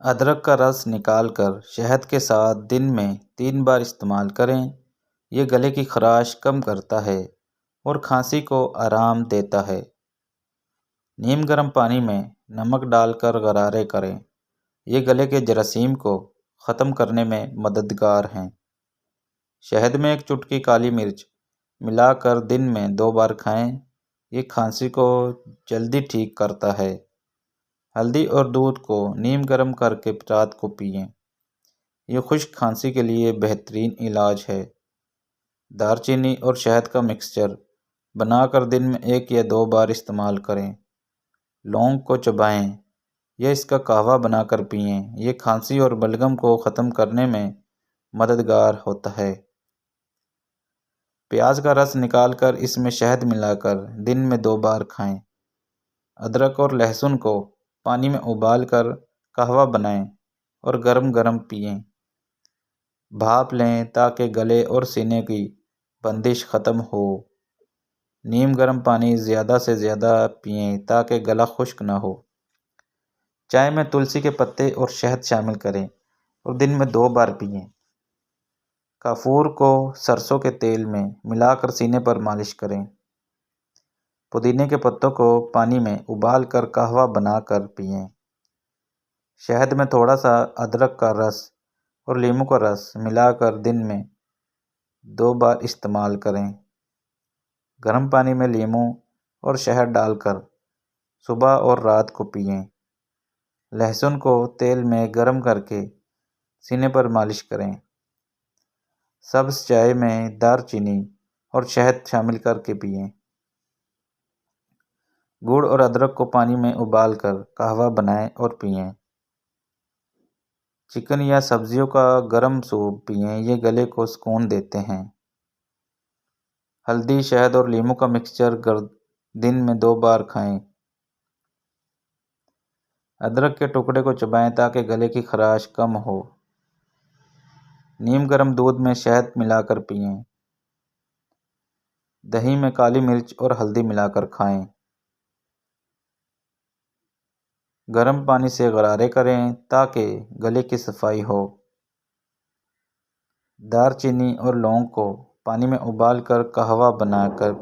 ادرک کا رس نکال کر شہد کے ساتھ دن میں 3 بار استعمال کریں۔ یہ گلے کی خراش کم کرتا ہے اور کھانسی کو آرام دیتا ہے۔ نیم گرم پانی میں نمک ڈال کر غرارے کریں۔ یہ گلے کے جراثیم کو ختم کرنے میں مددگار ہیں۔ شہد میں 1 چٹکی کالی مرچ ملا کر دن میں 2 بار کھائیں۔ یہ کھانسی کو جلدی ٹھیک کرتا ہے۔ ہلدی اور دودھ کو نیم گرم کر کے رات کو پئیں۔ یہ خشک کھانسی کے لیے بہترین علاج ہے۔ دار چینی اور شہد کا مکسچر بنا کر دن میں 1 یا 2 بار استعمال کریں۔ لونگ کو چبائیں یا اس کا قہوہ بنا کر پئیں۔ یہ کھانسی اور بلغم کو ختم کرنے میں مددگار ہوتا ہے۔ پیاز کا رس نکال کر اس میں شہد ملا کر دن میں 2 بار کھائیں۔ ادرک اور لہسن کو پانی میں ابال کر قہوہ بنائیں اور گرم گرم پئیں۔ بھاپ لیں تاکہ گلے اور سینے کی بندش ختم ہو۔ نیم گرم پانی زیادہ سے زیادہ پئیں تاکہ گلا خشک نہ ہو۔ چائے میں تلسی کے پتے اور شہد شامل کریں اور دن میں 2 بار پئیں۔ کافور کو سرسوں کے تیل میں ملا کر سینے پر مالش کریں۔ پودینے کے پتوں کو پانی میں ابال کر قہوہ بنا کر پئیں۔ شہد میں تھوڑا سا ادرک کا رس اور لیموں کا رس ملا کر دن میں 2 بار استعمال کریں۔ گرم پانی میں لیموں اور شہد ڈال کر صبح اور رات کو پئیں۔ لہسن کو تیل میں گرم کر کے سینے پر مالش کریں۔ سبز چائے میں دار چینی اور شہد شامل کر کے پئیں۔ گڑ اور ادرک کو پانی میں ابال کر قہوہ بنائیں اور پئیں۔ چکن یا سبزیوں کا گرم سوپ پئیں۔ یہ گلے کو سکون دیتے ہیں۔ ہلدی، شہد اور لیموں کا مکسچر دن میں 2 بار کھائیں۔ ادرک کے ٹکڑے کو چبائیں تاکہ گلے کی خراش کم ہو۔ نیم گرم دودھ میں شہد ملا کر پئیں۔ دہی میں کالی مرچ اور ہلدی ملا کر کھائیں۔ گرم پانی سے غرارے کریں تاکہ گلے کی صفائی ہو۔ دار چینی اور لونگ کو پانی میں ابال کر قہوہ بنا کر پئیں۔